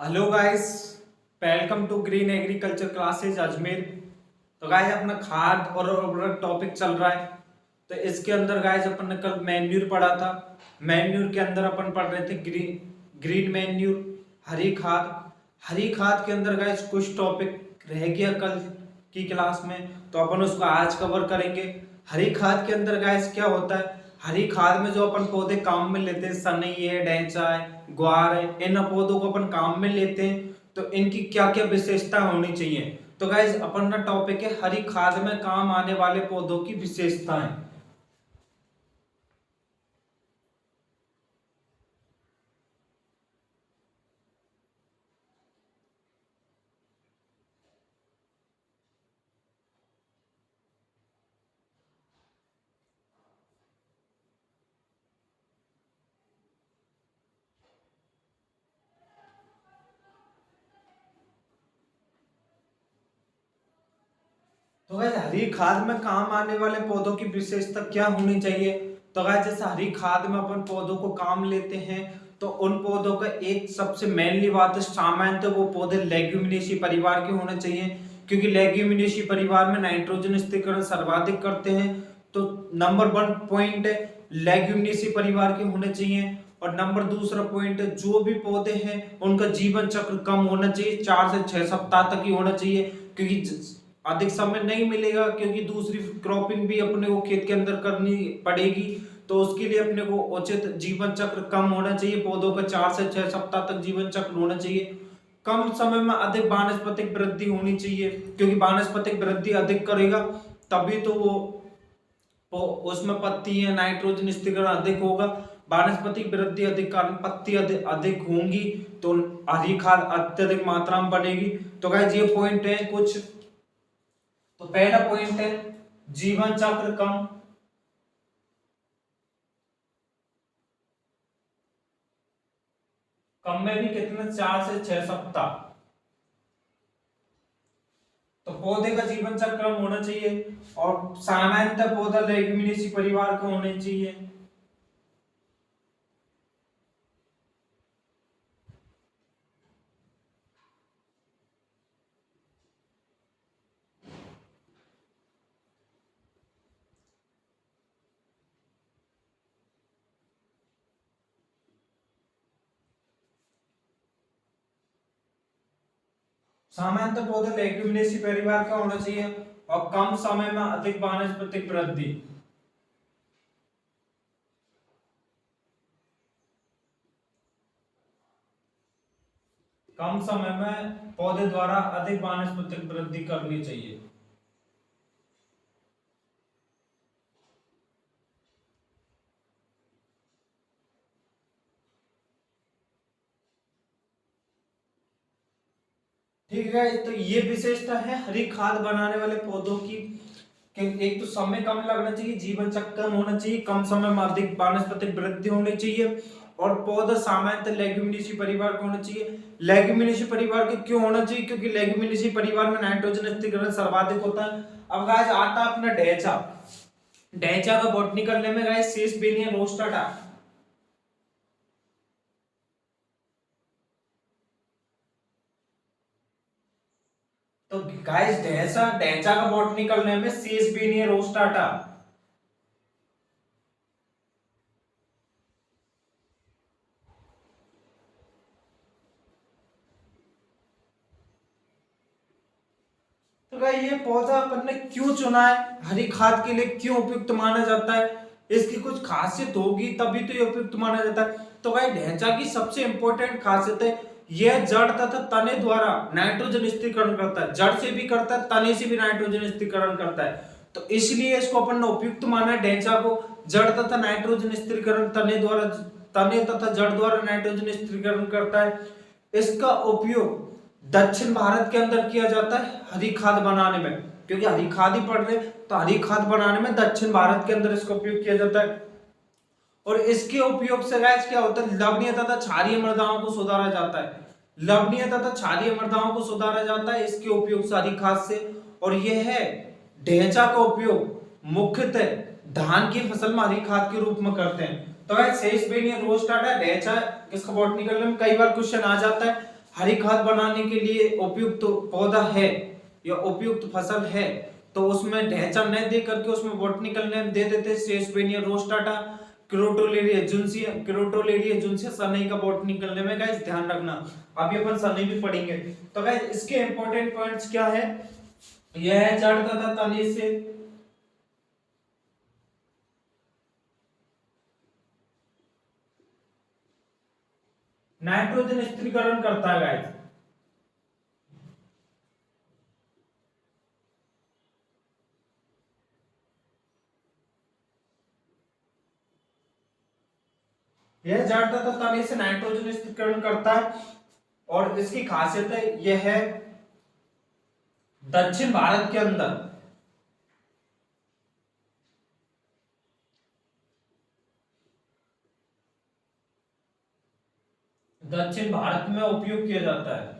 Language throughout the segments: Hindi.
Hello guys, welcome to Green Agriculture Classes Ajmer. तो गाइस अपना खाद और उर्वरक टॉपिक चल रहा है। तो इसके अंदर गाइस अपन ने कल मैन्यूर पढ़ा था। मैन्यूर के अंदर अपन पढ़ रहे थे ग्रीन मैन्यूर, हरी खाद। हरी खाद के अंदर गाइस कुछ टॉपिक रह गया कल की क्लास में, तो अपन उसको आज कवर करेंगे। हरी खाद के अंदर गाइस क्या होता है, हरी खाद में जो अपन पौधे काम में लेते हैं, सनई है, ढैंचा है, ग्वार है, इन पौधों को अपन काम में लेते हैं, तो इनकी क्या क्या विशेषता होनी चाहिए। तो गाइस अपन का टॉपिक है हरी खाद में काम आने वाले पौधों की विशेषताएं। तो गाइस हरी खाद में काम आने वाले पौधों की विशेषता क्या होनी चाहिए। तो गाइस जैसे हरी खाद में अपन पौधों को काम लेते हैं, तो उन पौधों का एक सबसे मेनली बात है, सामान्य तो वो पौधे लेग्यूमिनेसी परिवार के होने चाहिए, क्योंकि लेग्यूमिनेसी परिवार में नाइट्रोजन स्थिरीकरण सर्वाधिक करते हैं। तो नंबर 1 पॉइंट है लेग्यूमिनेसी परिवार के होने चाहिए। और नंबर दूसरा पॉइंट है जो भी पौधे हैं उनका जीवन चक्र कम होना चाहिए, 4 से 6 सप्ताह तक ही होना चाहिए, क्योंकि अधिक समय नहीं मिलेगा, क्योंकि दूसरी क्रॉपिंग भी अपने को खेत के अंदर करनी पड़ेगी। तो उसके लिए अपने को उचित जीवन चक्र कम होना चाहिए, पौधों का 4 से 6 सप्ताह तक जीवन चक्र होना चाहिए। कम समय में अधिक वानस्पतिक वृद्धि होनी चाहिए, क्योंकि वानस्पतिक वृद्धि अधिक करेगा तभी तो वो उसमें पत्ती है, नाइट्रोजन स्थिरीकरण अधिक होगा। वानस्पतिक वृद्धि अधिक कारण पत्ती अधिक होंगी, तो हरी खाद अत्यधिक मात्रा में बनेगी। तो गाइस ये पॉइंट है कुछ। तो पहला पॉइंट है जीवन चक्र कम। कम में भी कितने, 4 से 6 सप्ताह। तो पौधे का जीवन चक्र कम होना चाहिए, और सामान्यतः पौधा लेग्यूमिनेसी परिवार का होने चाहिए। सामान्यतः पौधे लेग्यूमिनेसी परिवार का होना चाहिए, और कम समय में अधिक वानस्पतिक वृद्धि। कम समय में पौधे द्वारा अधिक वानस्पतिक वृद्धि करनी चाहिए। ठीक है, तो ये विशेषता है हरी खाद बनाने वाले पौधों की, कि एक तो समय कम लगना चाहिए, जीवन चक्र कम होना चाहिए, कम समय में अधिक वानस्पतिक वृद्धि होनी चाहिए, और पौधा सामान्यतः लेग्यूमिनेसी परिवार का होना चाहिए। लेग्यूमिनेसी परिवार के क्यों होना चाहिए, क्योंकि लेग्यूमिनेसी परिवार में नाइट्रोजन स्थिरीकरण सर्वाधिक होता है। अब गाइस आता है अपना ढैंचा। ढैंचा का बॉटनिकल नेम है गाइस सेसबेनिया रोस्टाटा। तो गाइस ढैंचा ढैंचा का बॉटनिकल नेम है सेसबेनिया रोस्टाटा। तो गाइस ये पौधा अपन ने क्यों चुना है, हरी खाद के लिए क्यों उपयुक्त माना जाता है, इसकी कुछ खासियत होगी तभी तो ये उपयुक्त माना जाता है। तो गाइस ढैंचा की सबसे इंपॉर्टेंट खासियत है यह जड़ तथा तने द्वारा नाइट्रोजन स्थिरीकरण करता है। जड़ से भी करता है, तने से भी नाइट्रोजन स्थिरीकरण करता है। तो इसलिए इसको अपन ने उपयुक्त माना है ढैंचा को। जड़ तथा नाइट्रोजन स्थिरीकरण तने तथा जड़ द्वारा नाइट्रोजन स्थिरीकरण करता है। इसका उपयोग दक्षिण भारत के अंदर किया जाता है हरी खाद बनाने में, क्योंकि हरी खाद ही पड़ रहे, तो हरी खाद बनाने में दक्षिण भारत के अंदर इसका उपयोग किया जाता है। और इसके उपयोग से गाइस क्या होता है, लवणीय तथा क्षारीय मृदाओं को सुधारा जाता है। लवणीय तथा क्षारीय मृदाओं को सुधारा जाता है इसके उपयोग से, हरी खाद से। और यह है ढैंचा का उपयोग मुख्यतः धान की फसल में हरी खाद के रूप में करते हैं। तो गाइस सेसबेनिया रोस्टाटा ढैंचा, इसका बॉटनिकल नेम कई बार क्वेश्चन आ जाता है। हरी खाद बनाने के लिए उपयुक्त पौधा है या उपयुक्त फसल है, तो उसमें ढैंचा न दे करके उसमें बॉटनिकल नेम दे देते, सेसपेनिया रोस्टाटा, क्रोटोलेरिया जुन्सिया सनई का बॉटनिकल नेम है गाइस, ध्यान रखना। अभी अपन सनई भी पढ़ेंगे। तो गाइस इसके इंपॉर्टेंट पॉइंट्स क्या है, यह है जड़ तथा तने से नाइट्रोजन स्थिरीकरण करता है गाइस। यह जड़ तथा तने से नाइट्रोजन स्थिरीकरण करता है, और इसकी खासियत है यह है दक्षिण भारत के अंदर में उपयोग किया जाता है।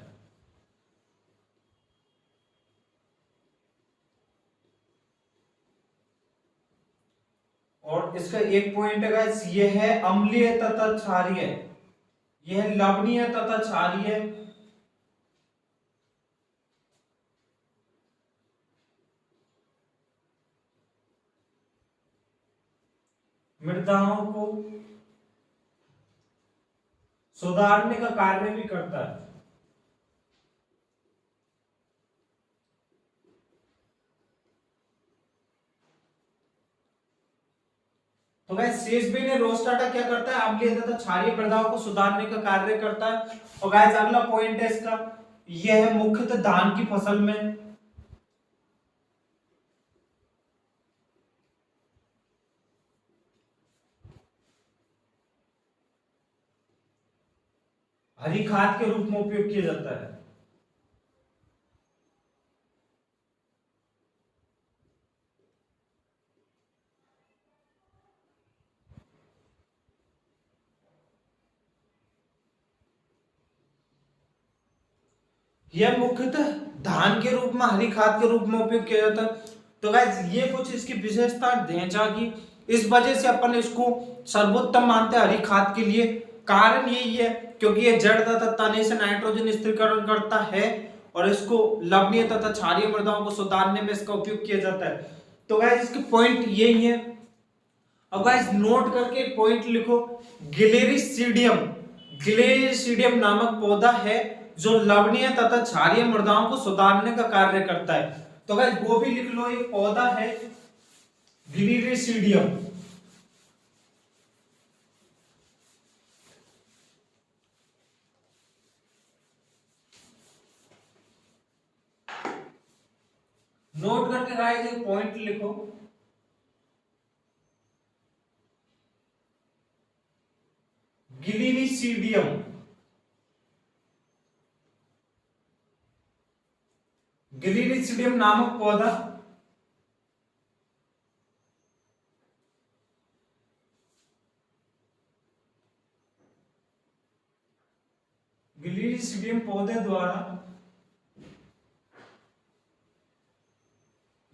और इसका एक पॉइंट है गाइस, ये है अम्लीय तथा क्षारीय, यह लवणीय तथा क्षारीय मृदाओं को सुधारने का कार्य भी करता है। तो गाइस सेसपेनिया रोस्टाटा क्या करता है, अम्लीय तथा क्षारीय मृदाओं को सुधारने का कार्य करता है। और गाइस अगला पॉइंट है इसका, यह है मुख्यतः धान की फसल में हरी खाद के रूप में उपयोग किया जाता है। यह मुख्यतः धान के रूप में हरी खाद के रूप में उपयोग किया जाता है। तो गाइस ये कुछ इसकी विशेषता ढांचा की, इस वजह से अपन इसको सर्वोत्तम मानते हैं हरी खाद के लिए। कारण यही है क्योंकि ये जड़ तथा तने से नाइट्रोजन स्थिरीकरण करता है और इसको लवणीय तथा क्षारीय मृदाओं को सुधारने में इसका उपयोग किया जाता है। तो गाइस इसके पॉइंट यही है। अब गाइस नोट करके पॉइंट लिखो, गिलेरिसीडियम, गिलेरिसीडियम नामक पौधा है जो लवणीय तथा क्षारीय मृदाओं को सुधारने का कार्य करता है। तो गाइस वो भी लिख लो, एक पौधा है गिलेरिसीडियम। नोट करके गाइस एक पॉइंट लिखो, गिलेरिसीडियम। गिलेरिसीडियम नामक पौधा गिलेरिसीडियम पौधे द्वारा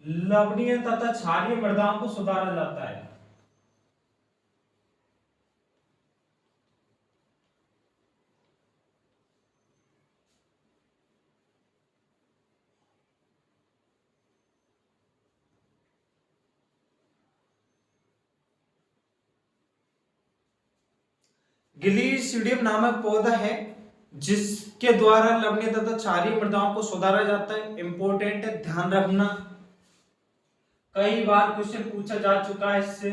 लवणीय तथा क्षारीय मृदाओं को सुधारा जाता है। गिलेरिसीडियम नामक पौधा है जिसके द्वारा लवणीय तथा क्षारीय मृदाओं को सुधारा जाता है। इंपॉर्टेंट है, ध्यान रखना, कई बार क्वेश्चन पूछा जा चुका है इससे।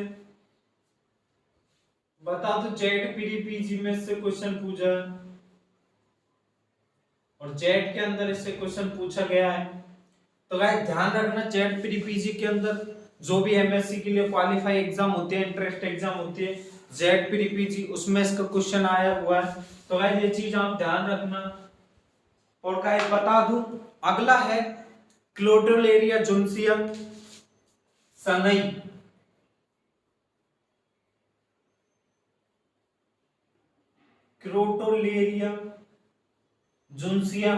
बता दो जेट पीडीपीजी में से क्वेश्चन पूछा है और जेट के अंदर इससे क्वेश्चन पूछा गया है। तो गाइस ध्यान रखना, जेट पीडीपीजी के अंदर जो भी एमएससी के लिए क्वालिफाई एग्जाम होते हैं, इंटरेस्ट एग्जाम होती है, जेट पीडीपीजी उसमें इसका क्वेश्चन आया हुआ है। तो गाइस ये चीज आप ध्यान रखना। और गाइस बता दूं, अगला है क्लोटोलेरिया जुन्सिया सनई। क्रोटोलेरिया जुन्सिया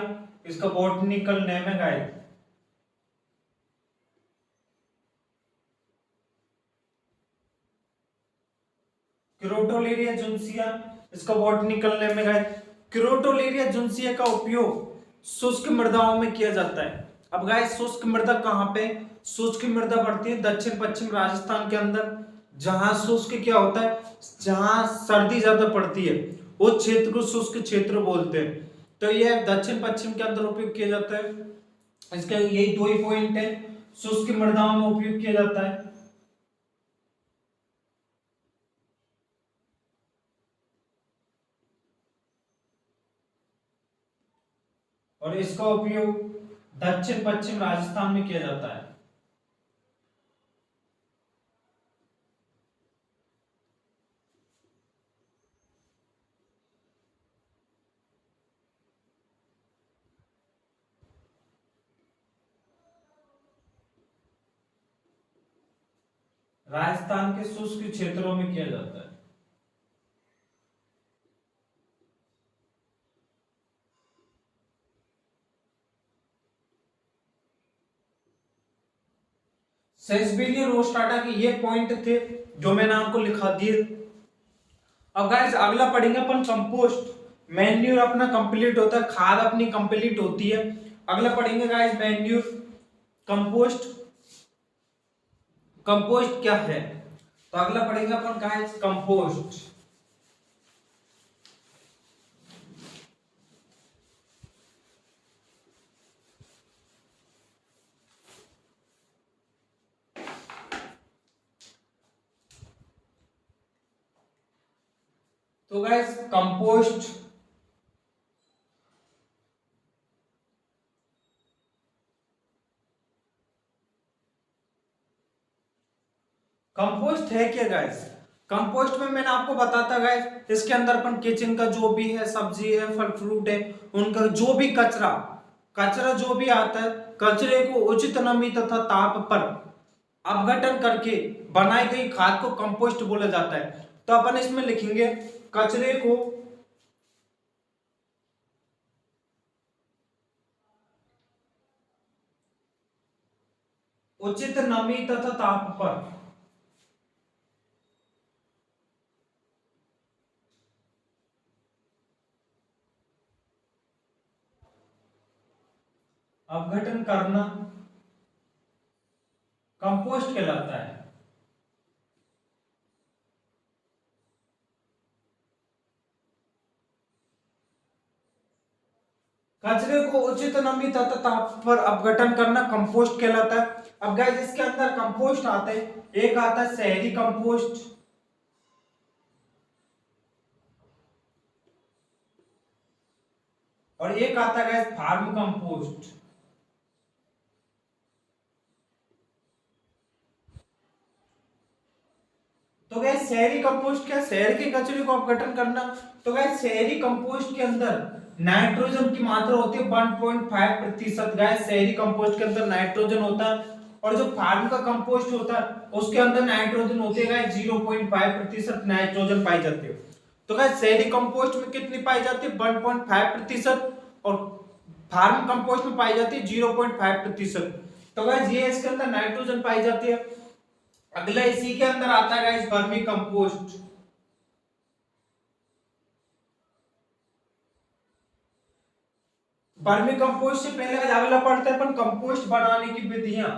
इसका बॉटनिकल नेम है गाइस। क्रोटोलेरिया जुन्सिया इसका बॉटनिकल नेम है गाइस। क्रोटोलेरिया जुन्सिया का उपयोग शुष्क मृदाओं में किया जाता है। अब गाइस शुष्क मृदा कहाँ पे, शुष्क मृदा बढ़ती है दक्षिण पश्चिम राजस्थान के अंदर, जहां शुष्क क्या होता है, जहां सर्दी ज्यादा पड़ती है उस क्षेत्र को शुष्क क्षेत्र बोलते हैं। तो यह दक्षिण पश्चिम के अंदर उपयोग किया जाता है। इसका यही दो ही पॉइंट है, शुष्क मृदाओं में उपयोग किया जाता है। और इसका उपयोग दक्षिण पश्चिम राजस्थान में किया जाता है। राजस्थान के शुष्क क्षेत्रों में किया जाता है। सेसबेलिया रोस्टाटा के ये पॉइंट थे जो मैंने आपको लिखा दिए। अब गाइस अगला पढ़ेंगे अपन कंपोस्ट। मैन्यूर अपना कंप्लीट होता है, खाद अपनी कंप्लीट होती है। अगला पढ़ेंगे गाइस मैन्यूर, कंपोस्ट। कंपोस्ट क्या है, तो अगला पढ़ेंगे अपन गाइस कंपोस्ट। तो गाइस कंपोस्ट कंपोस्ट है क्या गाइस, कंपोस्ट में मैंने आपको बताता गाइस, इसके अंदर अपन किचन का जो भी है, सब्जी है, फल फ्रूट है, उनका जो भी कचरा कचरा जो भी आता है, कचरे को उचित नमी तथा ताप पर अपघटन करके बनाई गई खाद को कंपोस्ट बोला जाता है। तो अपन इसमें लिखेंगे कचरे को उचित नमी तथा ताप पर अपघटन करना कंपोस्ट कहलाता है। कचरे को उचित नमी तथा ताप पर अपघटन करना कंपोस्ट कहलाता है। अब गाइस इसके अंदर कंपोस्ट आते हैं, एक आता है शहरी कंपोस्ट, और एक आता है गाइस फार्म कंपोस्ट। तो गैस शहरी कंपोस्ट क्या, शहर के कचरे को अपघटन करना। तो गैस शहरी कंपोस्ट के अंदर नाइट्रोजन की मात्रा होती है 1.5%। गैस शहरी कंपोस्ट के अंदर नाइट्रोजन होता है, और जो फार्म का कंपोस्ट होता है उसके अंदर नाइट्रोजन होती है गैस 0.5% नाइट्रोजन पाई जाती है। तो गैस शहरी कंपोस्ट में कितनी पाई जाती है 1.5%, और फार्म कंपोस्ट में पाई जाती है 0.5%। तो गैस ये इसके अंदर नाइट्रोजन पाई जाती है। अगला इसी के अंदर आता है guys vermi compost. Vermi compost से पहले अगला पढ़ते हैं अपन कंपोस्ट बनाने की विधियां।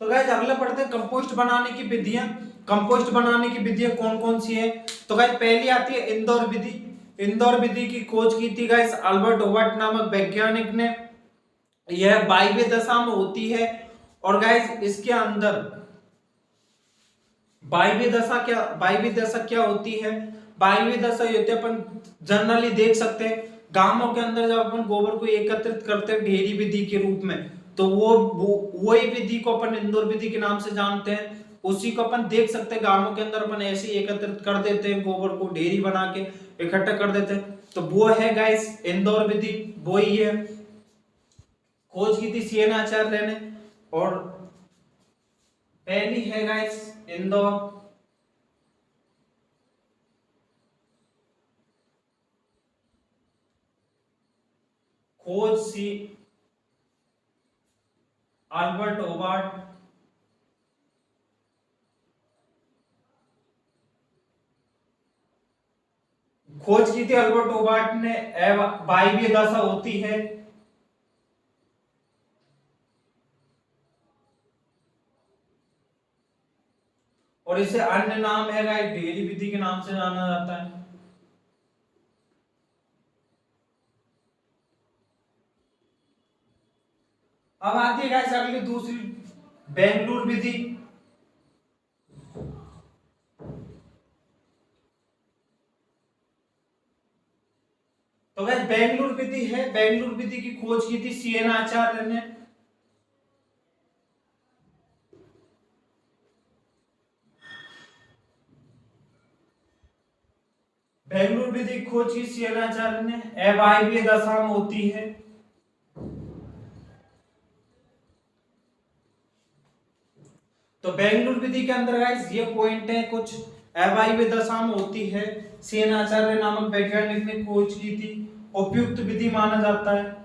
तो गाइस अगला पढ़ते हैं कंपोस्ट बनाने की विधियां। कंपोस्ट बनाने की विधियां कौन कौन सी है, तो गाइस पहली आती है इंदौर विधि। इंदौर विधि की खोज की थी गाइस अल्बर्ट होवर्ट नामक वैज्ञानिक ने। यह वायवीय दशा में होती है, और गाइस इसके अंदर वायवीय दशा क्या होती है, वायवीय दशा ये होती है, अपन जनरली देख सकते हैं गांवों के अंदर जब अपन गोबर को एकत्रित करते हैं ढेरी विधि के रूप में, तो वही विधि को अपन इंदौर विधि के नाम से जानते हैं। उसी को अपन देख सकते हैं गांवों के अंदर अपन ऐसे ही एकत्रित कर देते हैं, गोबर को ढेरी बना के इकट्ठा कर देते हैं। तो वो है गाइस इंदौर विधि, वो ही है। खोज की थी सीएन आचार्य ने, और पहली है गाइस इंदौर। खोज सी अल्बर्ट ओबार्ट खोज की थी अल्बर्ट ओबार्ट ने वायवीय दशा होती है और इसे अन्य नाम है डेयरी विधि के नाम से जाना जाता है। अब आती है गाइस अगली दूसरी बेंगलुरु विधि। तो गाइस बेंगलुरु विधि है, बेंगलुरु विधि की खोज की थी सीएन आचार्य ने। बेंगलुरु विधि की खोज की सीएन आचार्य ने, अवायवीय दशा में होती है। तो बेंगलुरु विधि के अंदर गाइस ये पॉइंट है कुछ, अवायवीय दशा में होती है, सीएन आचार्य नामक वैज्ञानिक ने खोज की थी, उपयुक्त विधि माना जाता है।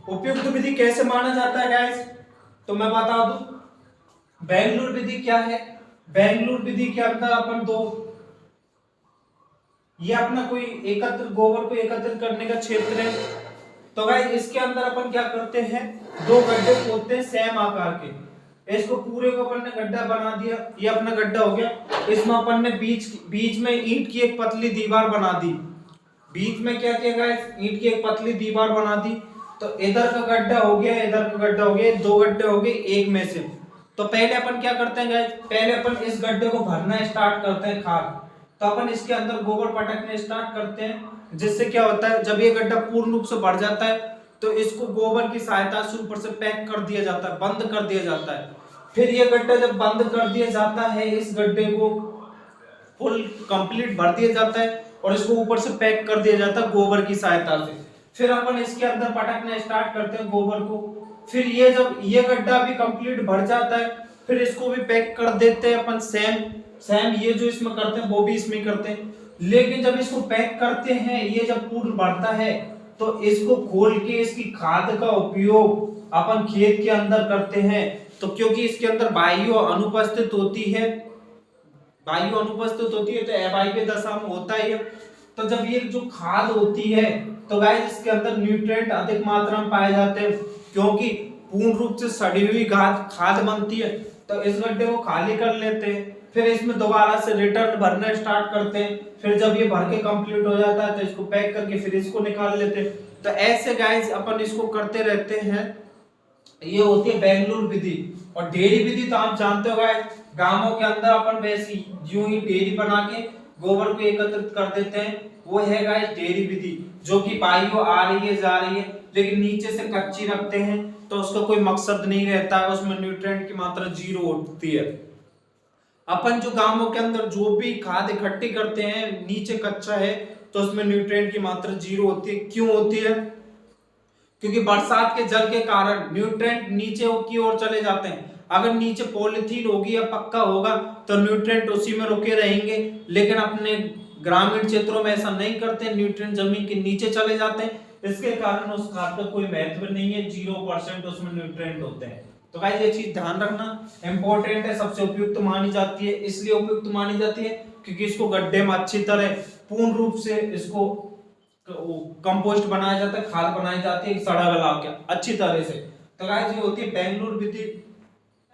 उपयुक्त विधि कैसे माना जाता है गाइस, तो मैं बता दूं बेंगलुरु विधि क्या है। बेंगलुरु विधि के अंदर अपन दो, ये अपना कोई एकत्र गोबर को एकत्र करने का क्षेत्र है। तो गाइस इसके अंदर अपन क्या करते हैं, दो गड्ढे खोदते हैं सेम आकार के। इसको पूरे को अपन ने गड्ढा बना दिया, ये अपना गड्ढा हो गया। इसमें अपन ने बीच में ईंट की एक पतली दीवार बना दी। बीच में क्या किया गाइस, ईंट की एक पतली दीवार बना दी। तो इधर का गड्ढा हो गया, इधर का गड्ढा हो गया, दो गड्ढे हो गए एक में से। तो पहले अपन क्या करते हैं गाइस, पहले अपन इस गड्ढे को भरना स्टार्ट करते हैं खाद। तो अपन इसके अंदर गोबर पटकने स्टार्ट करते हैं, जिससे क्या होता है जब ये गड्ढा पूर्ण रूप से भर जाता है तो इसको गोबर की सहायता से ऊपर से पैक कर दिया जाता है, बंद कर दिया जाता है। फिर ये गड्ढा जब बंद कर दिया जाता है, इस गड्ढे को फुल कंप्लीट भर दिया जाता है और इसको ऊपर से पैक कर दिया जाता है गोबर की सहायता से। फिर अपन इसके अंदर पटकना स्टार्ट करते हैं गोबर को। फिर ये जब ये गड्ढा भी कंप्लीट भर जाता है, फिर इसको भी पैक कर देते हैं अपन सेम सेम ये जो इसमें करते हैं वो भी इसमें करते हैं। लेकिन जब इसको पैक करते हैं, ये जब पूर्ण भरता है तो इसको खोल के इसकी खाद का उपयोग अपन खेत के अंदर करते हैं। तो क्योंकि इसके अंदर वायु अनुपस्थित होती है, वायु अनुपस्थित होती है तो अवायवीय दशा में होता है। तो जब ये जो खाद होती है तो गाइस इसके अंदर न्यूट्रिएंट अधिक मात्रा में पाए जाते हैं, क्योंकि पूर्ण रूप से सड़ी हुई खाद बनती है। तो इस गड्ढे को खाली कर लेते हैं, फिर इसमें दोबारा से रिटर्न भरना स्टार्ट करते हैं। फिर जब ये भर के कंप्लीट हो जाता है तो इसको पैक करके फिर इसको निकाल लेते हैं। तो ऐसे गाइस अपन इसको करते रहते हैं। ये होती है बेंगलुरु विधि। और डेयरी विधि तो आप जानते हो गाइस, गांवों के अंदर अपन वैसी यूं ही डेयरी बना के गोबर को एकत्रित कर देते हैं, वो है गाइस डेयरी विधि, जो कि वायु आ रही है जा रही है लेकिन नीचे से कच्ची रखते हैं तो उसका कोई मकसद नहीं रहता है, उसमें न्यूट्रिएंट की मात्रा 0 होती है। अपन जो गांवों के अंदर जो भी खाद इकट्ठी करते हैं नीचे कच्चा है तो उसमें न्यूट्रिएंट की मात्रा 0 होती है। क्यों होती है, क्योंकि बरसात के जल के कारण न्यूट्रिएंट नीचे की ओर चले जाते हैं। अगर नीचे पॉलीथीन होगी या पक्का होगा तो न्यूट्रिएंट उसी में रुके रहेंगे, लेकिन अपने ग्रामीण क्षेत्रों में ऐसा नहीं करते, न्यूट्रिएंट जमीन के नीचे चले जाते हैं। इसके कारण उस खाद का कोई महत्व नहीं है, 0% उसमें न्यूट्रिएंट होते हैं। तो गाइस ये चीज ध्यान रखना इंपॉर्टेंट है, सबसे उपयुक्त मानी जाती है। इसलिए उपयुक्त मानी जाती है क्योंकि इसको गड्ढे में अच्छी तरह पूर्ण रूप से इसको कंपोस्ट बनाया जाता है, खाद बनाई जाती है सड़ा गला के अच्छी तरह से। तो गाइस ये होती है बेंगलुरु विधि।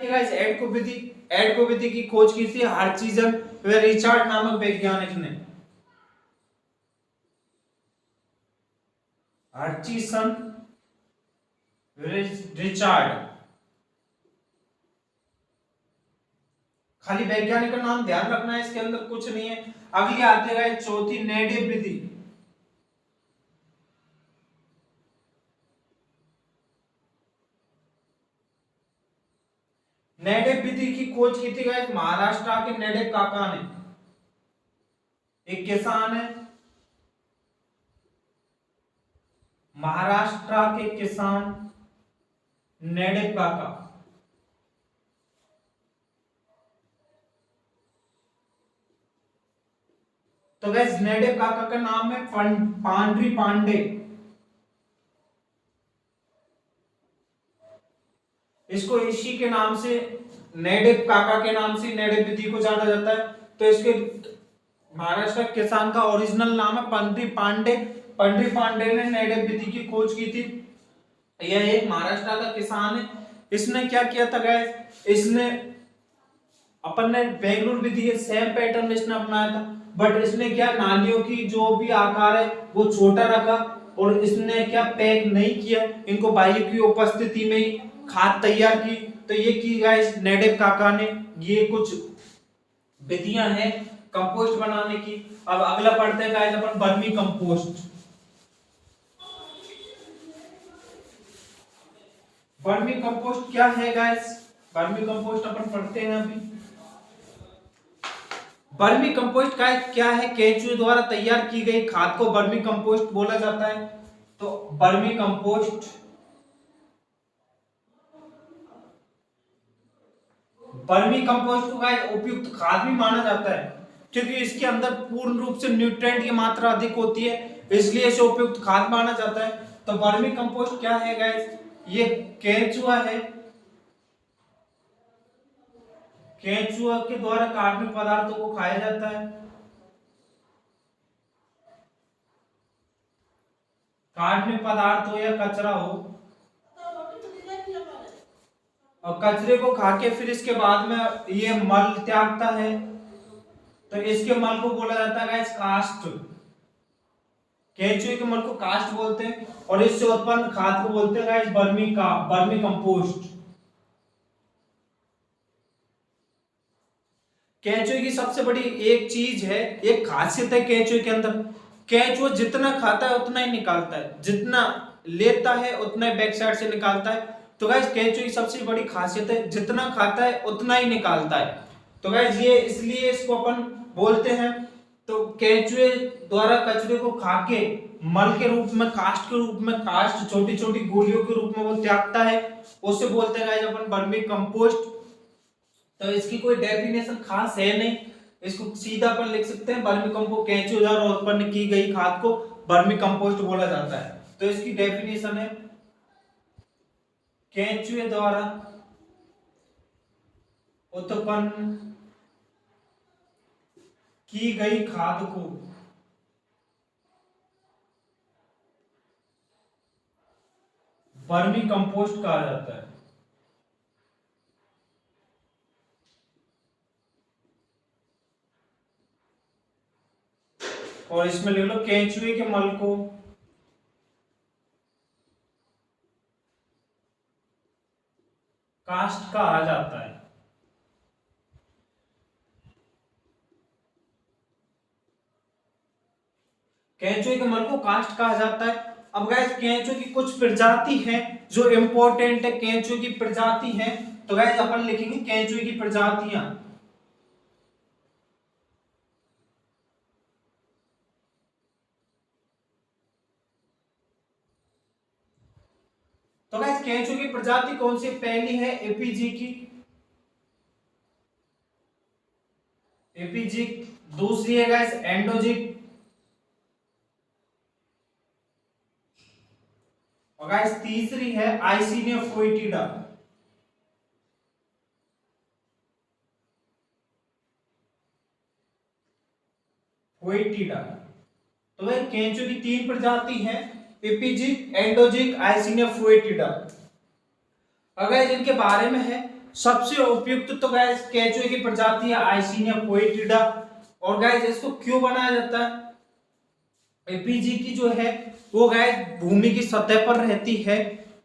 गाइस एडको विधि की खोज की थी हर्चिसन व रिचर्ड नामक वैज्ञानिक ने। हर्चिसन रिचर्ड, खाली वैज्ञानिक का नाम ध्यान रखना है, इसके अंदर कुछ नहीं है। अगली आते गए चौथी नेडिव विधि। नेडिव विधि की खोज की थी गाइस महाराष्ट्र के नेडिव काका ने, एक किसान है महाराष्ट्र के किसान नेडेप काका। तो गाइस नेडेप काका का नाम है पांडरी पांडे। इसको इसी के नाम से, नेडेप काका के नाम से नेडेप विधि को जाना जाता है। तो इसके महाराष्ट्र किसान का ओरिजिनल नाम है पंडरी पांडे। पंडरी पांडे ने नेडेप विधि की खोज की थी। यह एक महाराष्ट्र का किसान है। इसने क्या किया था गाइस, इसने अपन ने बेंगलुरु विधि सेम पैटर्न इसने अपनाया था, बट इसने क्या नालियों की जो भी आकार है वो छोटा रखा, और इसने क्या पैक नहीं किया, इनको वायु की उपस्थिति में ही खाद तैयार की। तो ये की गाइस नेडेप काका ने। ये कुछ विधियां हैं कंपोस्ट बनाने की। अब अगला पढ़ते हैं गाइस अपन वर्मी कंपोस्ट। वर्मी कंपोस्ट क्या है गाइस, वर्मी कंपोस्ट अपन पढ़ते हैं अभी। वर्मी कंपोस्ट का क्या है, केंचुए द्वारा तैयार की गई खाद को वर्मी कंपोस्ट बोला जाता है। तो वर्मी कंपोस्ट को गाइस उपयुक्त खाद भी माना जाता है, क्योंकि इसके अंदर पूर्ण रूप से न्यूट्रिएंट की मात्रा अधिक होती है, इसलिए इसे उपयुक्त खाद माना जाता है। तो वर्मी कंपोस्ट क्या है गाइस, ये केंचुआ है। केंचुआ के द्वारा कार्बनिक पदार्थों को खाया जाता है। कार्बनिक पदार्थ हो या कचरा हो, और कचरे को खा के फिर इसके बाद में ये मल त्यागता है, तो इसके मल को बोला जाता है गाइस कास्ट। केंचुए के मल को कास्ट बोलते हैं, और इससे उत्पन्न खाद को बोलते हैं गाइस वर्मी कंपोस्ट। केंचुए की सबसे बड़ी एक चीज है, एक खासियत है केंचुए के अंदर, केंचुआ जितना खाता है उतना ही निकालता है, जितना लेता है उतना ही बैक साइड से निकालता है। तो गाइस केंचुए की सबसे बड़ी खासियत है जितना खाता है उतना ही निकालता है। तो गाइस ये इसलिए इसको अपन बोलते हैं। तो केंचुए द्वारा कचरे को खा के मल के रूप में, कास्ट के रूप में, कास्ट छोटी छोटी गोलियों के रूप में वो त्यागता है, उसे बोलते हैं गाइस अपन वर्मी कंपोस्ट। तो इसकी कोई डेफिनेशन खास है नहीं, इसको सीधा अपन लिख सकते हैं वर्मी कंपोस्ट, केंचुए द्वारा उत्पन्न की गई खाद को वर्मी कंपोस्ट बोला जाता है। तो इसकी डेफिनेशन है केंचुए द्वारा उत्पन्न की गई खाद को वर्मी कंपोस्ट कहा जाता है। और इसमें लिख लो केंचुए के मल को कास्ट कहा जाता है। केंचुए के मल को कास्ट कहा जाता है। अब गाइस केंचुए की कुछ प्रजाति हैं जो इंपॉर्टेंट है, केंचुए की प्रजाति है। तो गाइस अपन लिखेंगे केंचुए की प्रजातियां। तो गाइस केंचुए की प्रजाति कौन सी, पहली है एपीजी की, एपीजिक। दूसरी है गाइस एंडोजिक, और गाइस तीसरी है आइसिनिया फोइटिडा। फोइटिडा। तो भाई केंचुए की तीन प्रजाति है, एपीजिक, एंडोजिक, आइसिनिया फोइटिडा। अगर इनके बारे में है सबसे उपयुक्त तो गाइस केंचुए की प्रजाति है आइसिनिया फोइटिडा। और गाइस इसको क्यों बनाया जाता है, एपीजी की जो है वो गाइस भूमि की सतह पर रहती है।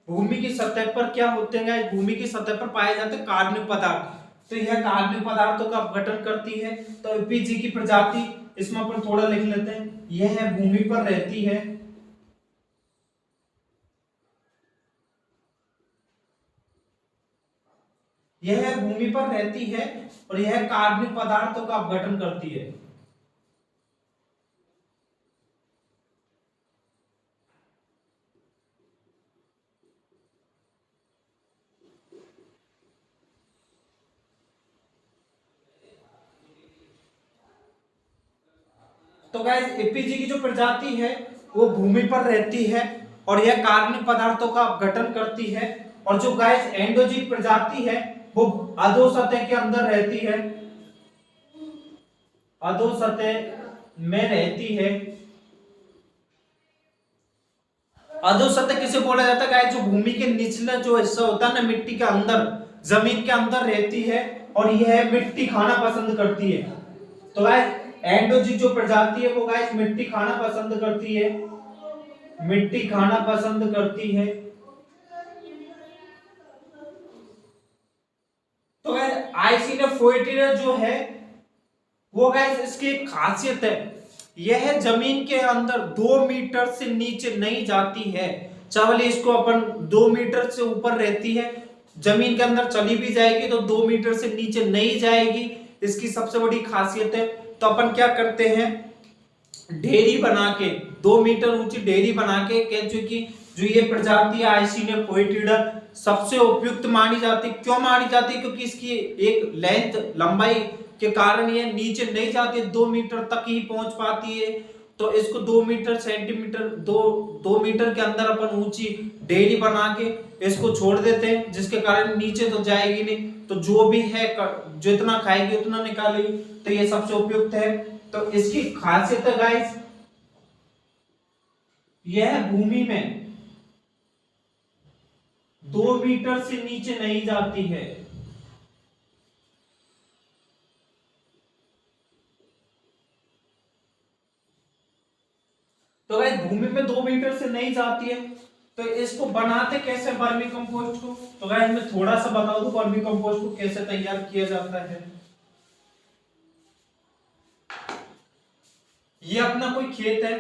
भूमि की सतह पर क्या होते हैं गाइस, भूमि की सतह पर पाए जाते हैं कार्बनिक पदार्थ। तो यह कार्बनिक पदार्थों का अपघटन करती है। तो एपीजी की प्रजाति, इसमें अपन थोड़ा लिख लेते हैं, यह भूमि पर रहती है, यह भूमि पर रहती है और यह कार्बनिक पदार्थों का अपघटन करती है। तो गाइस एपीजी की जो प्रजाति है वो भूमि पर रहती है और यह कार्बनिक पदार्थों का गठन करती है। और जो गाइस एंडोजीन प्रजाति है वो अधो सतह के अंदर रहती है, अधो सतह में रहती है। अधो सतह किसे बोला जाता है गाइस? जो भूमि के निचला जो हिस्सा होता है ना, मिट्टी के अंदर, जमीन के अंदर रहती है और यह मिट्टी खाना पसंद करती है। तो गाइस एंडोजीन जो प्रजाति है वो गाइस मिट्टी खाना पसंद करती है, मिट्टी खाना पसंद करती है। तो गाइस आइसिना फोएटिडा जो है वो गाइस इसकी एक खासियत है, यह जमीन के अंदर 2 मीटर से नीचे नहीं जाती है। चावल इसको अपन 2 मीटर से ऊपर रहती है, जमीन के अंदर चली भी जाएगी तो 2 मीटर से नीचे नहीं जाएगी, इसकी सबसे बड़ी खासियत है। तो अपन क्या करते हैं, ढेरी बना के 2 मीटर ऊंची ढेरी बना के केंचुए की जो ये प्रजाति है आइसिना फोएटिडा सबसे उपयुक्त मानी जाती है। क्यों मानी जाती है? क्योंकि इसकी एक लेंथ, लंबाई के कारण ये नीचे नहीं जाती, 2 मीटर तक ही पहुंच पाती है। तो इसको 2 मीटर सेंटीमीटर 2 मीटर के अंदर अपन ऊंची ढेरी बना के इसको छोड़ देते हैं, जिसके कारण नीचे तो जाएगी नहीं, तो जो भी है जितना खाएगी उतना निकालेगी। तो ये सबसे उपयुक्त है। तो इसकी खासियत है गाइस, यह भूमि में 2 मीटर से नीचे नहीं जाती है। तो गाइस भूमि में 2 मीटर से नहीं जाती है। तो इसको बनाते कैसे वर्मी कंपोस्ट को? तो गाइस मैं थोड़ा सा बता दूं वर्मी कंपोस्ट को कैसे तैयार किया जाता है। ये अपना कोई खेत है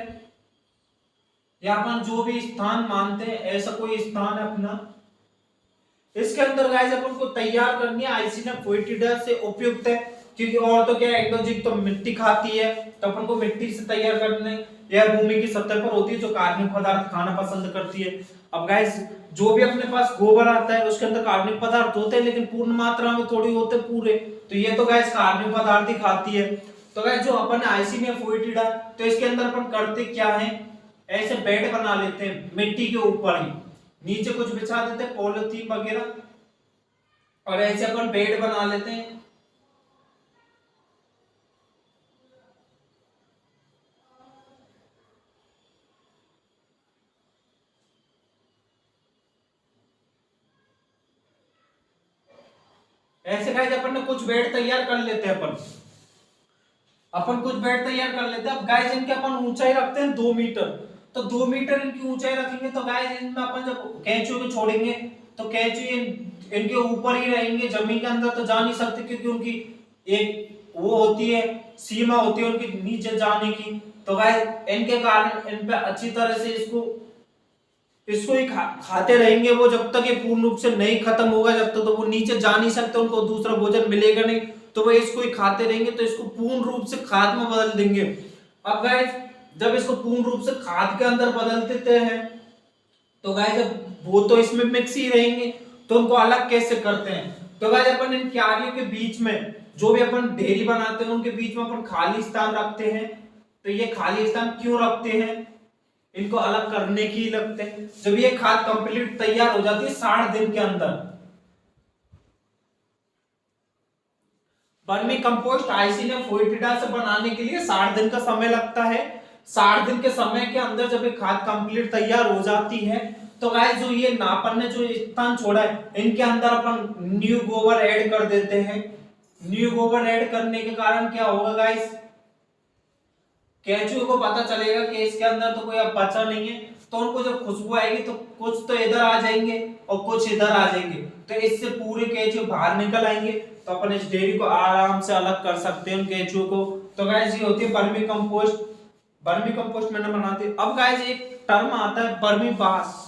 या अपन जो भी स्थान मानते हैं, ऐसा कोई स्थान है अपना, इसके अंदर गाइस अपन को तैयार करनी है आइसिना फोएटिडा से उपयुक्त है। क्योंकि और तो क्या, एंडोजीन तो मिट्टी खाती है, तो अपन को मिट्टी से तैयार करने, यह भूमि की सतह पर होती है जो कार्बनिक पदार्थ खाना पसंद करती है। अब गाइस जो भी अपने पास गोबर आता है उसके अंदर कार्बनिक पदार्थ होते हैं, लेकिन पूर्ण मात्रा में थोड़ी होते पूरे, तो ये तो गाइस कार्बनिक पदार्थ ही खाती है। तो गाइस जो अपन आइसिना फोएटिडा, तो इसके अंदर अपन करते क्या है, ऐसे बेड बना लेते हैं मिट्टी के ऊपर ही, नीचे कुछ बिछा देते हैं पॉलिथीन वगैरह, और ऐसे अपन बेड बना लेते हैं। ऐसे गाइस अपन ने कुछ बेड तैयार कर लेते हैं, अपन कुछ बेड तैयार कर लेते हैं। अब गाइस इनके अपन ऊंचाई रखते हैं 2 मीटर, तो 2 मीटर इनकी ऊंचाई रखेंगे तो गाइस इनमें अपन जब कैंचुए को छोड़ेंगे तो कैंचुए इनके ऊपर ही रहेंगे, जमीन के अंदर तो जा नहीं सकते, क्योंकि उनकी एक वो होती है, सीमा होती है उनकी नीचे जाने की। तो गाइस इनके कारण इन पे अच्छी तरह से इसको इसको ही खाते रहेंगे वो, जब तक ये पूर्ण रूप से नहीं खत्म होगा, जब तक तो वो नीचे जा नहीं सकते, उनको दूसरा भोजन मिलेगा नहीं, तो वो इसको ही खाते रहेंगे। तो इसको पूर्ण रूप से खाद में बदल देंगे। अब गाइस जब इसको पूर्ण रूप से खाद के अंदर बदल देते हैं तो गाइस जब वो तो इसमें मिक्स ही रहेंगे, तो उनको अलग कैसे करते हैं? तो गाइस अपन इन क्यारियों के बीच में जो भी अपन ढेरी बनाते हैं उनके बीच में अपन खाली स्थान रखते हैं। तो ये खाली स्थान क्यों रखते हैं? इनको अलग करने की ही लगते हैं। जब ये खाद कंप्लीट तैयार हो जाती है 60 दिन के अंदर, वर्मी कंपोस्ट आइसिना फोएटिडा से बनाने के लिए 60 दिन का समय लगता है। 60 दिन के समय के अंदर जब ये खाद कंप्लीट तैयार हो जाती है तो गाइस जो ये नापन ने जो स्थान छोड़ा है इनके अंदर अपन न्यू गोबर ऐड कर देते हैं। न्यू गोबर ऐड करने के कारण क्या होगा गाइस, केंचुए को पता चलेगा कि इसके अंदर तो कोई अब बचा नहीं है, तो उनको जब खुशबू आएगी तो कुछ तो इधर आ जाएंगे और कुछ इधर आ जाएंगे, तो इससे पूरे केंचुए बाहर निकल आएंगे। तो अपन इस डेयरी को आराम से अलग कर सकते हैं उन केंचुए को। तो गाइस ये होती है वर्मी कंपोस्ट। वर्मी कंपोस्ट मैंने बनाते। अब गाइस एक टर्म आता है वर्मी बास।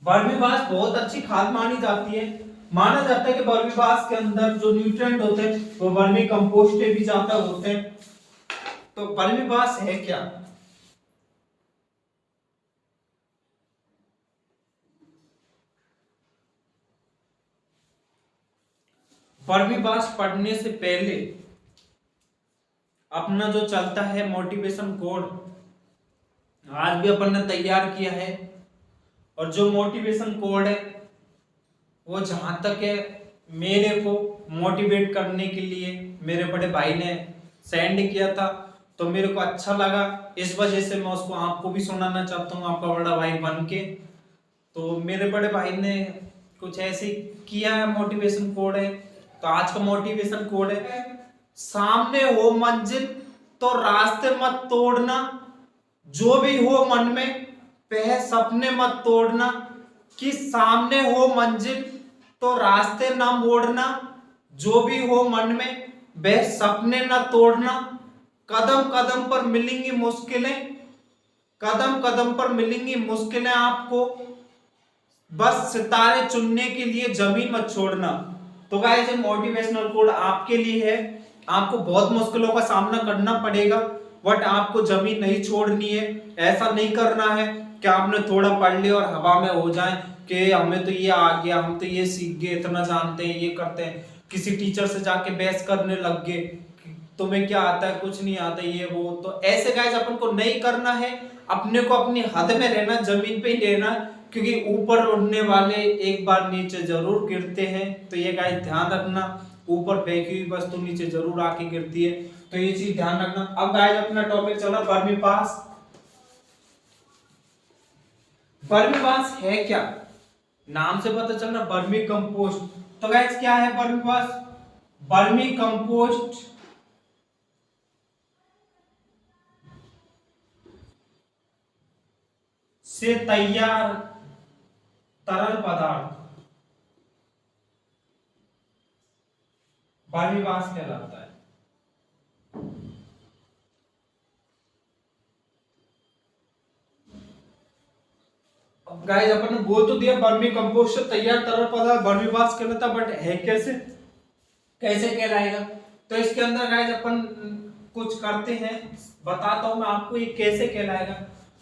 वर्मी बास बहुत अच्छी खाद मानी जाती है। माना जाता है कि वर्मी बास के अंदर जो न्यूट्रिएंट होते हैं वो वर्मी कंपोस्ट से भी ज्यादा होते हैं। तो वर्मी बास है क्या? वर्मी बास पढ़ने से पहले अपना जो चलता है मोटिवेशन कोड आज भी अपन ने तैयार किया है। और जो मोटिवेशन कोड है वो जहां तक है मेरे को मोटिवेट करने के लिए मेरे बड़े भाई ने सेंड किया था, तो मेरे को अच्छा लगा, इस वजह से मैं उसको आपको भी सुनाना चाहता हूँ आपका बड़ा भाई बन के। तो मेरे बड़े भाई ने कुछ ऐसे किया है, मोटिवेशन कोड है। तो आज का मोटिवेशन कोड है, सामने हो मंजिल तो रास्ते मत तोड़ना, जो भी हो मन में वह सपने मत तोड़ना। कि सामने हो मंजिल तो रास्ते ना मोड़ना, जो भी हो मन में वह सपने ना तोड़ना। कदम कदम पर मिलेंगी मुश्किलें, कदम कदम पर मिलेंगी मुश्किलें आपको, बस सितारे चुनने के लिए जमीन मत छोड़ना। तो गाइस ये मोटिवेशनल कोड आपके लिए है। आपको बहुत मुश्किलों का सामना करना पड़ेगा, बट आपको जमीन नहीं छोड़नी है। ऐसा नहीं करना है कि आपने थोड़ा पढ़ लिया और हवा में हो जाए कि हमें तो ये आ गया, हम तो ये सीख गए, इतना जानते हैं, ये करते हैं। किसी टीचर से जाके बहस करने लग गए, तुम्हें क्या आता है, कुछ नहीं आता, ये वो। तो ऐसे गाइस अपन को नहीं करना है। अपने को अपनी हद में रहना, जमीन पे ही रहना, क्योंकि ऊपर उड़ने वाले एक बार नीचे जरूर गिरते हैं। तो ये गाइस ध्यान रखना, ऊपर फेंकी हुई वस्तु नीचे जरूर आके गिरती है, तो ये चीज ध्यान रखना। अब गाइस अपना टॉपिक चला वर्मी पास। वर्मी पास है क्या, नाम से पता चल रहा, वर्मी कंपोस्ट। तो गाइस क्या है वर्मी पास? वर्मी कंपोस्ट से तैयार तरल पदार्थ वर्मी पास कहलाता है। अब गाइस अपन ने बोल तो दिया वर्मी कंपोस्ट से तैयार तरल पदार्थ वर्मी पास कहलाता, बट है कैसे, कैसे कहलाएगा? तो इसके अंदर गाइस अपन कुछ करते हैं, बताता हूं मैं आपको ये कैसे कहलाएगा।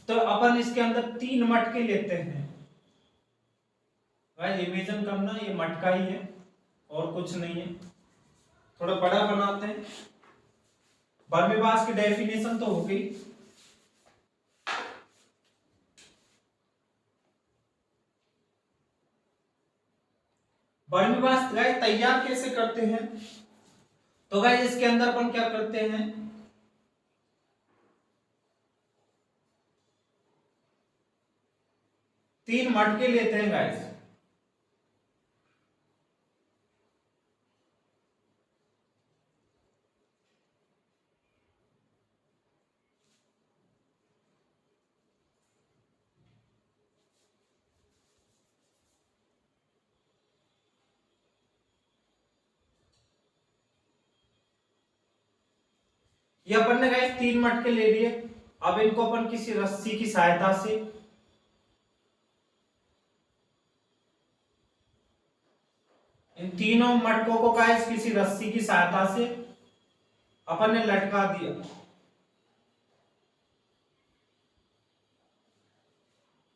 तो अपन इसके अंदर 3 मटके लेते हैं। गाइस इमेजिन करना ये मटका ही है और कुछ नहीं है। थोड़ा बड़ा बनाते हैं। वर्मी पास की डेफिनेशन तो हो गई। वर्मी पास गाइस तैयार कैसे करते हैं? तो गाइस इसके अंदर अपन क्या करते हैं, तीन मटके लेते हैं गाइस। ये अपन ने गाइस 3 मटके ले लिए। अब इनको अपन किसी रस्सी की सहायता से इन तीनों मटकों को गाइस किसी रस्सी की सहायता से अपन ने लटका दिया।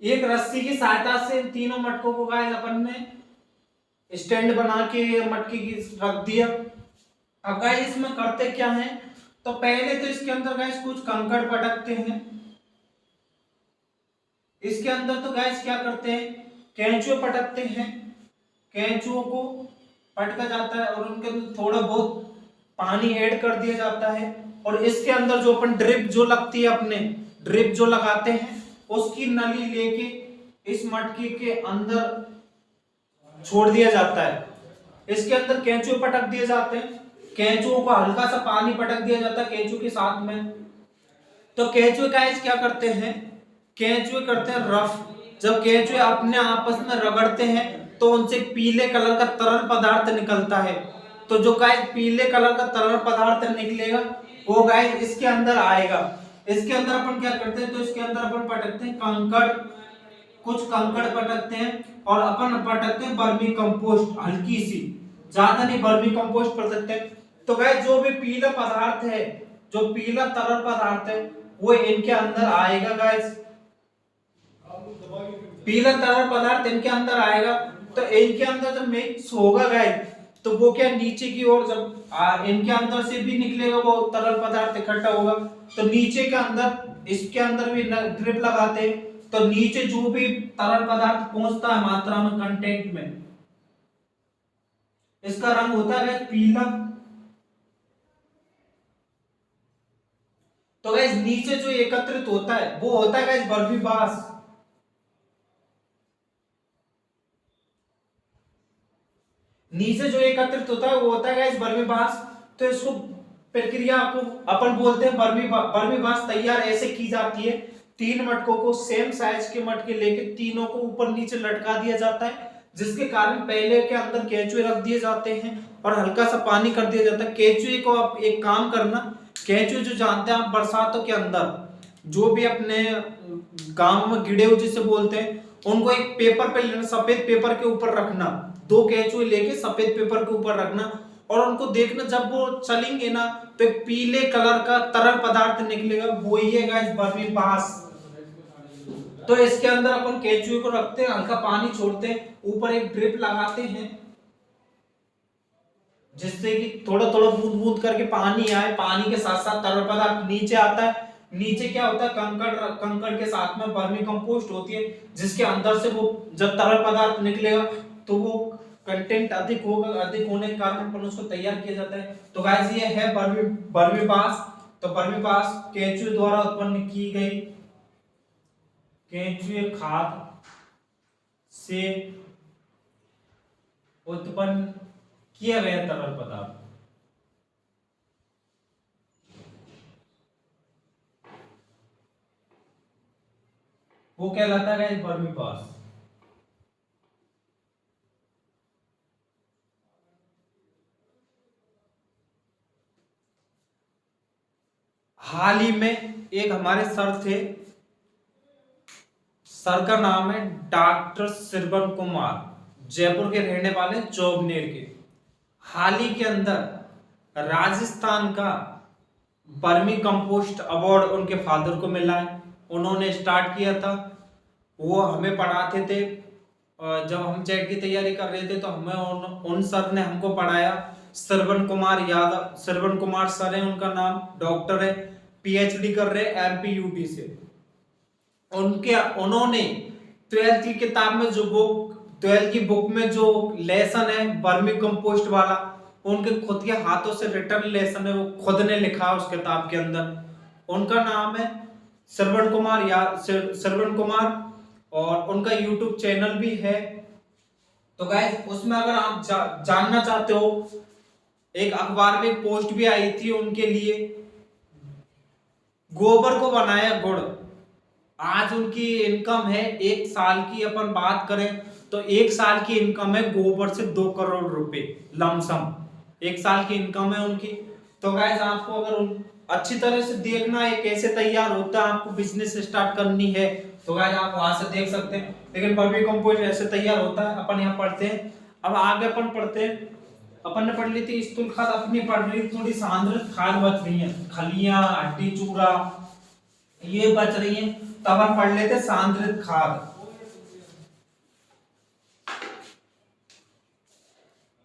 एक रस्सी की सहायता से इन तीनों मटकों को गाइस अपन ने स्टैंड बना के मटके की रख दिया। अब गाइस इसमें करते क्या है, तो पहले तो इसके अंदर गाइस कुछ कंकड़ पटकते हैं। इसके अंदर तो गाइस क्या करते हैं, केंचुए पटकते हैं। केंचुओं को पटका जाता है और उनके अंदर थोड़ा बहुत पानी ऐड कर दिया जाता है। और इसके अंदर जो अपन ड्रिप जो लगती है, अपने ड्रिप जो लगाते हैं, उसकी नली लेके इस मटके के अंदर छोड़ दिया जाता है। इसके अंदर केंचुए पटक दिए जाते हैं। केंचुओं को हल्का सा पानी पटक दिया जाता है केंचुए के साथ में। तो केंचुए गाइस क्या करते हैं, केंचुए करते हैं रफ। जब केंचुए अपने आपस में रगड़ते हैं तो उनसे पीले कलर का तरल पदार्थ निकलता है। तो जो गाइस पीले कलर का तरल पदार्थ निकलेगा वो गाइस इसके अंदर आएगा। इसके अंदर अपन क्या करते हैं, तो इसके अंदर अपन पटकते हैं कंकड़, कुछ कंकड़ पटकते हैं और अपन पटकते हैं वर्मी कंपोस्ट, हल्की सी, ज्यादा नहीं, वर्मी कंपोस्ट पटकते हैं। तो गाइस जो भी पीला पदार्थ है, जो पीला तरल पदार्थ है, वो इनके अंदर आएगा गाइस। पीला तरल पदार्थ इनके अंदर आएगा। तो इनके अंदर जब मिक्स होगा गाइस, तो वो क्या नीचे की ओर जब इनके अंदर से भी निकलेगा वो तरल पदार्थ इकट्ठा होगा, तो नीचे के अंदर इसके अंदर भी ड्रिप लगाते हैं, तो नीचे जो भी तरल पदार्थ पहुंचता है मात्रा में कंटेंट में, इसका रंग होता है पीला। तो गाइस नीचे जो एकत्रित होता है वो होता है गाइस बर्फीबास। नीचे जो एकत्रित होता है वो होता है गाइस बर्फीबास। तो इसको प्रक्रिया को अपन बोलते हैं बर्फीबास तैयार ऐसे की जाती है, 3 मटकों को सेम साइज के मटके लेके तीनों को ऊपर नीचे लटका दिया जाता है, जिसके कारण पहले के अंदर केंचुए रख दिए जाते हैं और हल्का सा पानी कर दिया जाता है। केंचुए को आप एक काम करना, केंचुए जो जानते हैं आप बरसातों के अंदर जो भी अपने गांव में गिड़े जिसे बोलते हैं, उनको एक पेपर पे लेना, सफेद पेपर के ऊपर रखना, 2 केंचुए लेके सफेद पेपर के ऊपर रखना और उनको देखना जब वो चलेंगे ना तो एक पीले कलर का तरल पदार्थ निकलेगा, वो ही है गाइस बर्फीबास। तो इसके अंदर अपन केंचुए को रखते हैं, हल्का पानी छोड़ते हैं, ऊपर एक ड्रिप लगाते हैं जिससे कि थोड़ा थोड़ा बूंद बूंद करके पानी आए, पानी के साथ साथ तरल पदार्थ नीचे आता है। नीचे क्या होता है कंकड़ के साथ में वर्मी कंपोस्ट होती है, जिसके अंदर से वो जब तरल पदार्थ निकलेगा तो वो कंटेंट अधिक होगा, अधिक होने के कारण अपन उसको तैयार किया जाता है। तो गाइस ये है बर्मीबास। तो बर्मीबास केंचुए द्वारा उत्पन्न की गई केंचुए खाद से उत्पन्न किया गया तरल पदार्थ वो कहलाता है बर्मीबास। हाल ही में एक हमारे सर थे, सर का नाम है डॉक्टर श्रवण कुमार, जयपुर के रहने वाले, चौबनेर के। हाल ही के अंदर राजस्थान का वर्मी कंपोस्ट अवार्ड उनके फादर को मिला है, उन्होंने स्टार्ट किया था। वो हमें पढ़ाते थे, जब हम जेट की तैयारी कर रहे थे तो हमें उन सर ने हमको पढ़ाया। श्रवण कुमार यादव, श्रवण कुमार सर है उनका नाम, डॉक्टर है, पीएचडी कर रहे एमपीयूटी से। उन्होंने 12th की किताब में जो बुक 12th की बुक में जो लेसन है वर्मी कंपोस्ट वाला, उनके खुद के हाथों से रिटर्न लेसन है, वो खुद ने लिखा उस किताब के अंदर। उनका नाम है श्रवण कुमार श्रवण कुमार और उनका यूट्यूब चैनल भी है। तो गाइस उसमें अगर आप जानना चाहते हो, एक अखबार में पोस्ट भी आई थी उनके लिए, गोबर को बनाया गुड़। आज उनकी इनकम है 1 साल की, अपन बात करें तो 1 साल की इनकम है गोबर से 2 करोड़ रुपए लमसम, 1 साल की इनकम है उनकी। तो गाइस आपको अगर अच्छी तरह से देखना है कैसे तैयार होता है, आपको बिजनेस स्टार्ट करनी है तो गाइस आप वहां से देख सकते हैं। लेकिन वर्मी कंपोस्ट ऐसे तैयार होता है, अपन यहाँ पढ़ते हैं। अब आगे अपन पढ़ते हैं, अपन ने पढ़ ली थी स्थूल खाद, अपनी पढ़ ली थोड़ी सांद्रित खाद बच रही है, खलियां, हड्डी चूरा ये बच रही है, तो अपन पढ़ लेते सांद्रित खाद।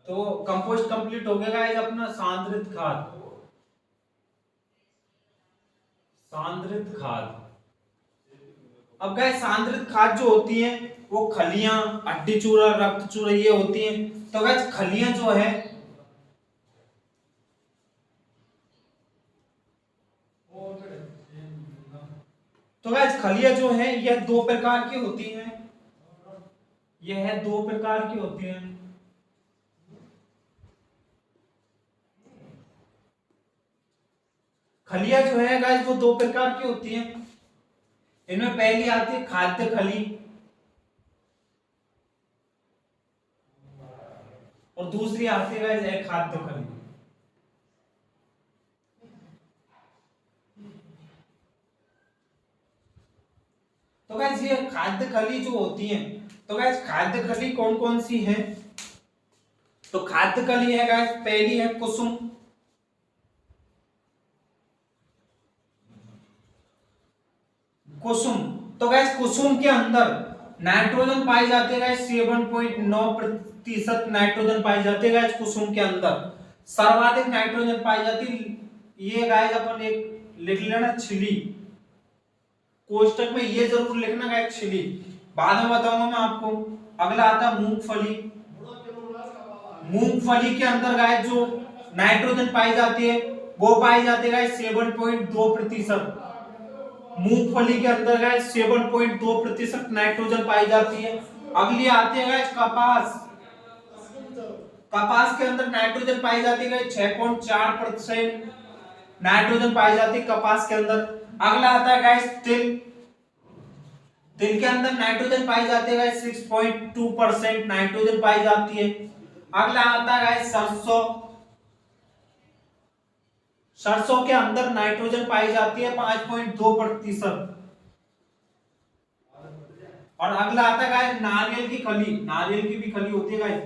तो कंपोस्ट कंप्लीट हो गया गाइस अपना सांद्रित खाद। सांद्रित खाद, अब गाइस सांद्रित खाद जो होती है वो खलियां, हड्डी चूरा, रक्त चूरा ये होती हैं। तो गाइस खलियां जो है खलियां जो है यह 2 प्रकार की होती हैं, यह 2 प्रकार की होती हैं। खलियां जो है गाइस वो 2 प्रकार की होती हैं। इनमें पहली आती है खाद्य खली और दूसरी आती है गाइस अखाद्य खली। तो गाइस ये खाद्य खली जो होती है, तो गाइस खाद्य खली कौन कौन सी है? तो खाद्य खली है गाइस, पहली है कुसुम, कुसुम। तो गाइस कुसुम के अंदर नाइट्रोजन पाई जाती है गाइस 7.9 प्रतिशत नाइट्रोजन पाई जाती है गाइस कुसुम के अंदर। सर्वाधिक नाइट्रोजन पाई जाती ये गाइस अपन एक लिख लेना छिली, कोष्टक में ये जरूर लिखना गाइस छिली, बाद में बताऊंगा मैं आपको। अगला आता है मूंगफली। मूंगफली के अंदर गाइस जो नाइट्रोजन पाई जाती है वो पाई जाती है गाइस 7.2%। मूंगफली के अंदर गाइस 7.2% नाइट्रोजन पाई जाती है। अगली आती है गाइस कपास। कपास के अंदर नाइट्रोजन पाई जाती है 6.4% नाइट्रोजन पाई जाती है कपास के अंदर। अगला आता है गाइस तिल। तिल के अंदर नाइट्रोजन पाई जाती है गाइस 6.2% नाइट्रोजन पाई जाती है। अगला आता है गाइस सरसों। सरसों के अंदर नाइट्रोजन पाई जाती है 5.2%। और अगला आता है गाइस नारियल की खली। नारियल की भी खली होती है गाइस,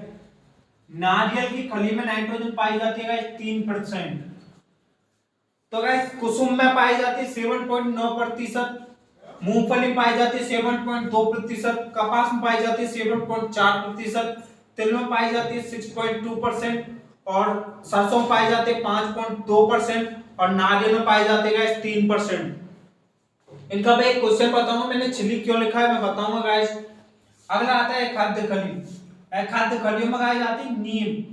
नारियल की खली में नाइट्रोजन पाई जाती है गाइस 3%। तो गाइस कुसुम में पाई जाती है 7.9%, मूंगफली में पाई जाती है 7.2%, कपास में पाई जाती है 7.4%, तिल में पाई जाती है 6.2% और सरसों में पाई जाती है 5.2% और नारियल में पाई जाती है गाइस 3%। इनका मैं एक क्वेश्चन बताऊंगा, मैंने छिली क्यों लिखा है मैं बताऊंगा गाइस। अगला आता है खाद्य खली। खाद्य खलियों में गाइस आती है नीम।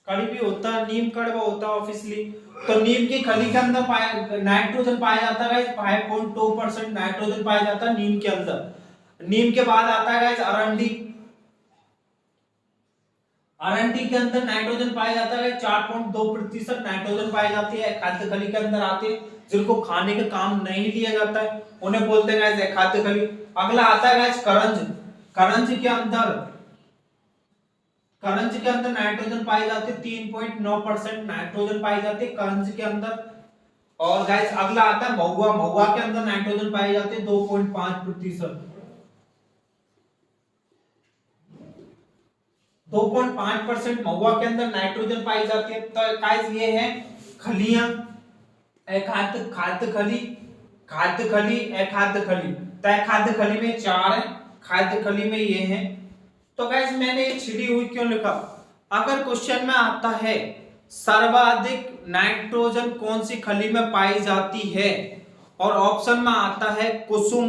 कड़ी भी होता है, नीम कड़वा होता है ऑब्वियसली। तो नीम की खली के अंदर नाइट्रोजन पाया जाता है गाइस 5.2% नाइट्रोजन पाया जाता है नीम के अंदर। नीम के बाद आता है गाइस अरंडी। अरंडी के अंदर नाइट्रोजन पाया जाता है 4.2% नाइट्रोजन पाई जाती है। खाद्य खली के अंदर आते हैं जिनको खाने के काम नहीं लिया जाता है उन्हें बोलते हैं गाइस खाद्य खली। अगला आता है गाइस करंज। करंज के अंदर नाइट्रोजन पाई जाती है 3.9% नाइट्रोजन पाई जाती है करंज के अंदर। और गाइस अगला आता है महुआ। महुआ के अंदर नाइट्रोजन पाई जाती है 2.5%। 2.5% महुआ के अंदर नाइट्रोजन पाई जाती है। तो गाइस ये है खलियां, खाद्य खली, खाद्य खली, अखाद्य खली। तो अखाद्य खली में 4 है, खाद्य खली में ये है। तो गाइस मैंने ये छिड़ी हुई क्यों लिखा, अगर क्वेश्चन में आता है सर्वाधिक नाइट्रोजन कौन सी खली में पाई जाती है और ऑप्शन में आता है कुसुम,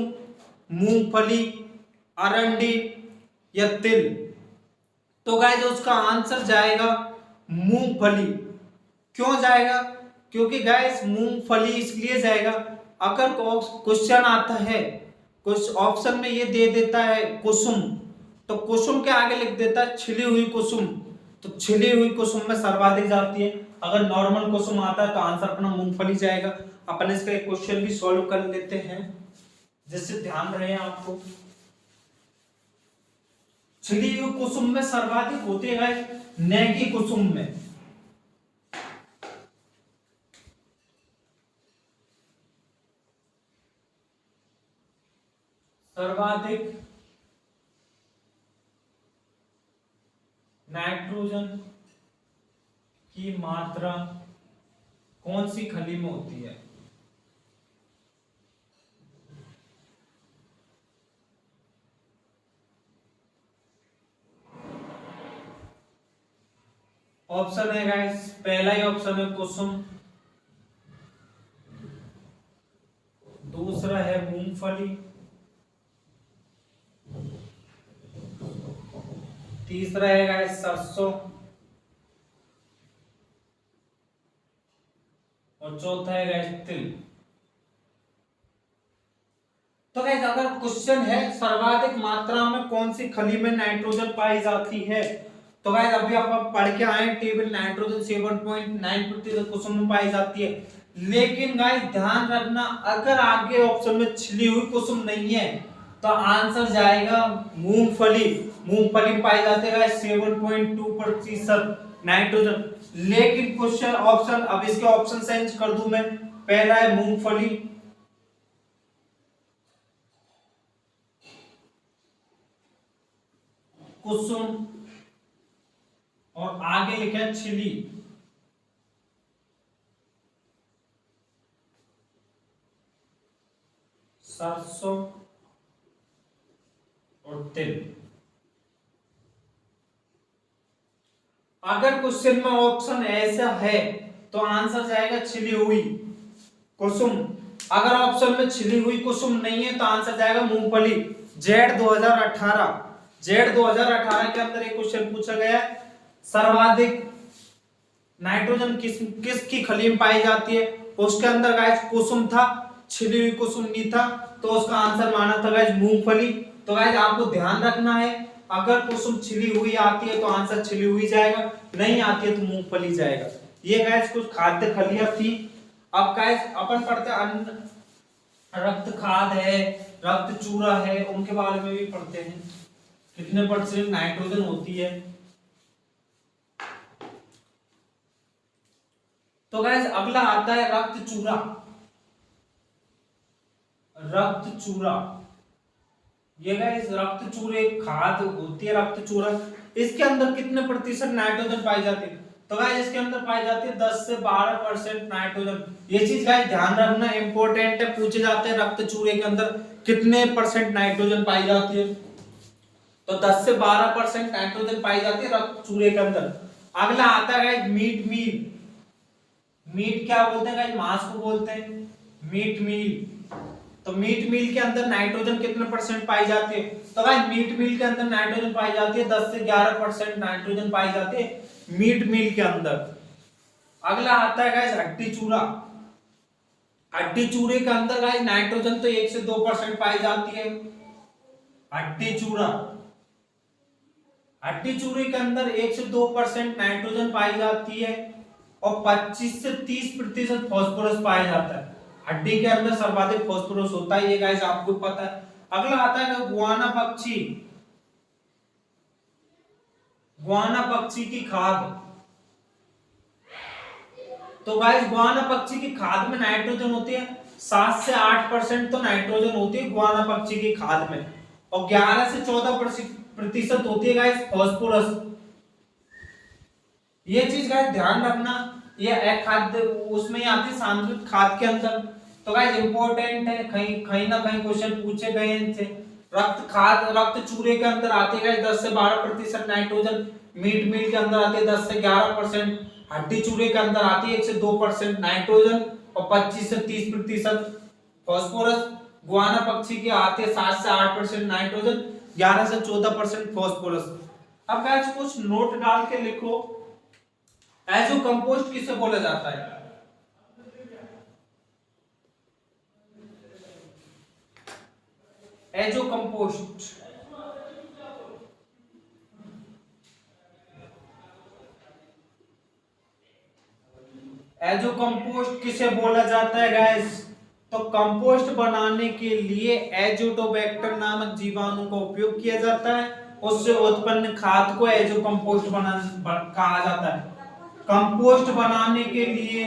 मूंगफली, अरंडी या तिल, तो गाइस उसका आंसर जाएगा मूंगफली। क्यों जाएगा, क्योंकि गाइस मूंगफली इसलिए जाएगा अगर क्वेश्चन आता है कुछ ऑप्शन में ये दे देता है कुसुम, तो कुसुम के आगे लिख देता है छिली हुई कुसुम, तो छिली हुई कुसुम में सर्वाधिक जाती है। अगर नॉर्मल कुसुम आता है तो आंसर अपना मूंगफली जाएगा। अपन इसका एक क्वेश्चन भी सॉल्व कर लेते हैं जिससे ध्यान रहे आपको। छिली हुई कुसुम में सर्वाधिक होते हैं नेगी कुसुम में। सर्वाधिक नाइट्रोजन की मात्रा कौन सी खली में होती है? ऑप्शन है गाइस, पहला ही ऑप्शन है कुसुम, दूसरा है मूंगफली, तीसरा है गाइस सरसों और चौथा है गाइस तिल। तो गाइस अगर क्वेश्चन है सर्वाधिक मात्रा में कौन सी खली में नाइट्रोजन पाई जाती है, तो गाइस अभी आप पढ़ के आए टेबल, नाइट्रोजन 7.9% कुसुम में पाई जाती है। लेकिन गाइस ध्यान रखना अगर आगे ऑप्शन में छिली हुई कुसुम नहीं है तो आंसर जाएगा मूंगफली। मूंगफली में पाई जाती है 7.2% नाइट्रोजन। लेकिन क्वेश्चन ऑप्शन, अब इसके ऑप्शन चेंज कर दूं मैं, पहला है मूंगफली, कुसुम और आगे लिखा है छिली। सरसों और तिल। अगर क्वेश्चन में ऑप्शन ऐसा है तो आंसर जाएगा छिली हुई कुसुम। अगर ऑप्शन में छिली हुई कुसुम नहीं है तो आंसर जाएगा मूंगफली। जेड 2018 के अंदर एक क्वेश्चन पूछा गया है, सर्वाधिक नाइट्रोजन किसकी खली में पाई जाती है? उसके अंदर गाइस कुसुम था, छिली हुई कुसुम नहीं था, तो उसका आंसर माना था गाइस मूंगफली। तो गाइस आपको ध्यान रखना है, अगर कुसुम छिली हुई आती है तो आंसर छिली हुई जाएगा, नहीं आती है तो मूंगफली जाएगा। ये गाइस कुछ खाद्य खलियां थी। अब गाइस अपन पढ़ते अन्न, रक्त खाद है, रक्त चूरा है, उनके बारे में भी पढ़ते हैं, कितने परसेंट नाइट्रोजन होती है। तो गाइस अगला आता है रक्त चूरा। रक्त चूरा, ये गाइस रक्त चूरे खाद होती है रक्त चूरा। इसके अंदर कितने प्रतिशत नाइट्रोजन पाई जाती है? तो गाइस इसके अंदर पाई जाती है 10 से 12% नाइट्रोजन। ये चीज गाइस ध्यान रखना, इंपॉर्टेंट है, पूछे जाते हैं रक्त चूरे के अंदर कितने परसेंट नाइट्रोजन पाई जाती है। तो 10 से 12% नाइट्रोजन पाई जाती है रक्त चूरे के अंदर। अगला आता है गाइस मीट मील। मीट क्या बोलते हैं गाइस? मांस को बोलते हैं मीट मील। तो मीट मील के अंदर नाइट्रोजन कितने परसेंट पाई जाती है? तो गाइस मीट मील के अंदर नाइट्रोजन पाई जाती है 10 से 11% नाइट्रोजन पाई जाती है मीट मील के अंदर। अगला आता है गाइस हड्डी चूरा। हड्डी चूरे के अंदर गाइस नाइट्रोजन तो 1 से 2% पाई जाती है। हड्डी चूरा, हड्डी चूरे के अंदर 1 से 2% नाइट्रोजन पाई जाती है और 25 से 30% फास्फोरस पाया जाता है। हड्डी के अंदर सर्वाधिक फास्फोरस होता है, ये गाइस आपको पता है। अगला आता है गुआना पक्षी। गुआना पक्षी की खाद। तो गाइस गुआना पक्षी की खाद में नाइट्रोजन होती है 7 से 8% तो नाइट्रोजन होती है गुआना पक्षी की खाद में, और 11 से 14% होती है गाइस फास्फोरस। ये चीज गाइस ध्यान रखना, ये अखाद्य उसमें ही आती है सांद्रित खाद के अंदर। तो गाइस इंपॉर्टेंट है, कहीं ना कहीं क्वेश्चन पूछे गए इनसे। रक्त खाद, रक्त चूरे के अंदर आते हैं 10 से 12% नाइट्रोजन, मीट मील के अंदर आते हैं 10 से 11%, हड्डी चूरे के अंदर आती है 1 से 2% नाइट्रोजन और 25 से 30% फास्फोरस। गुआना पक्षी के आते हैं 7 से 8% नाइट्रोजन, 11 से 14% फास्फोरस। अब गाइस कुछ नोट डाल के लिखो, एजो कंपोस्ट किसे बोला जाता है? एजो कंपोस्ट, एजो कंपोस्ट किसे बोला जाता है गाइस? तो कंपोस्ट बनाने के लिए एजोटोबैक्टर नामक जीवाणु का उपयोग किया जाता है, उससे उत्पन्न खाद को एजो कंपोस्ट कहा जाता है। कंपोस्ट बनाने के लिए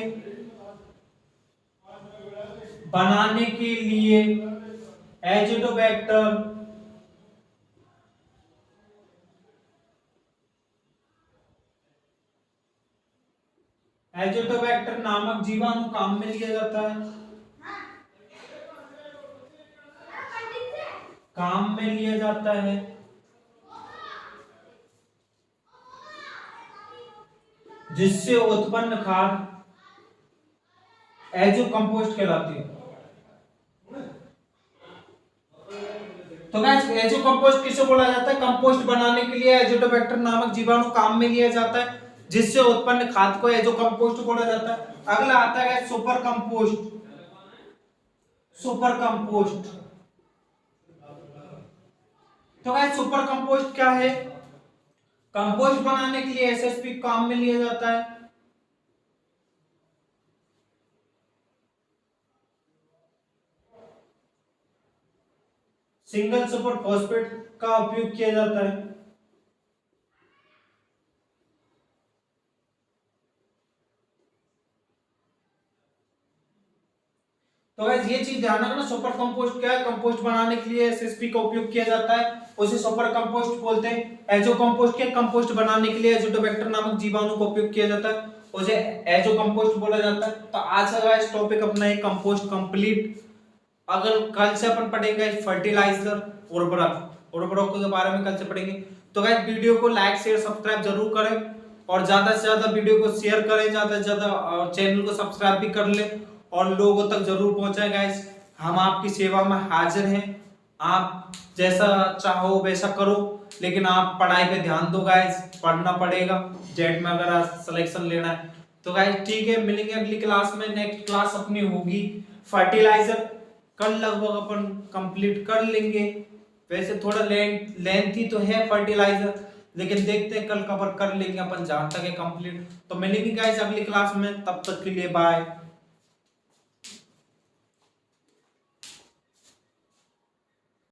एजोटोबैक्टर नामक जीवाणु काम में लिया जाता है, काम में लिया जाता है। जिससे उत्पन्न खाद एजो कंपोस्ट कहलाती है। तो गाइस एजो कंपोस्ट किसे बोला जाता है? कंपोस्ट बनाने के लिए एजोटोबैक्टर नामक जीवाणु काम में लिया जाता है, जिससे उत्पन्न खाद को एजो कंपोस्ट बोला जाता है। अगला आता है सुपर कंपोस्ट। सुपर कंपोस्ट, तो गाइस सुपर कंपोस्ट क्या है? कंपोस्ट बनाने के लिए एसएसपी काम में लिया जाता है। सिंगल सुपर फॉस्फेट का उपयोग किया जाता है। तो गाइस ये चीज ध्यान रखना, सुपर कंपोस्ट क्या है? कंपोस्ट बनाने के लिए एसएसपी का उपयोग किया जाता है, उसे सुपर कंपोस्ट बोलते हैं। एजो कंपोस्ट क्या? कंपोस्ट बनाने के लिए एजोटोबैक्टर नामक जीवाणु का उपयोग किया जाता है, उसे एजो कंपोस्ट बोला जाता है। तो आज का गाइस टॉपिक अपना है कंपोस्ट कंप्लीट। अगर कल से अपन पढ़ेंगे फर्टिलाइजर, उर्वरक के बारे में कल से पढ़ेंगे। तो गाइस वीडियो को लाइक शेयर सब्सक्राइब जरूर करें और ज्यादा से ज्यादा वीडियो को शेयर करें, ज्यादा से ज्यादा चैनल को सब्सक्राइब भी कर लें और लोगों तक जरूर पहुंचाएं गाइस। हम आपकी सेवा में हाजिर हैं, आप जैसा चाहो वैसा करो, लेकिन आप पढ़ाई पे ध्यान दो गाइस, पढ़ना पड़ेगा जेट में अगर आज सिलेक्शन लेना है तो गाइस। ठीक है, मिलेंगे अगली क्लास में। नेक्स्ट क्लास अपनी होगी फर्टिलाइजर, कल लगभग अपन कंप्लीट कर लेंगे। वैसे थोड़ा लेंथी तो है फर्टिलाइजर, लेकिन देखते हैं कल कवर कर लेंगे अपन जहां तक है कंप्लीट। तो मिलेंगे गाइस अगली क्लास में, तब तक के लिए बाय।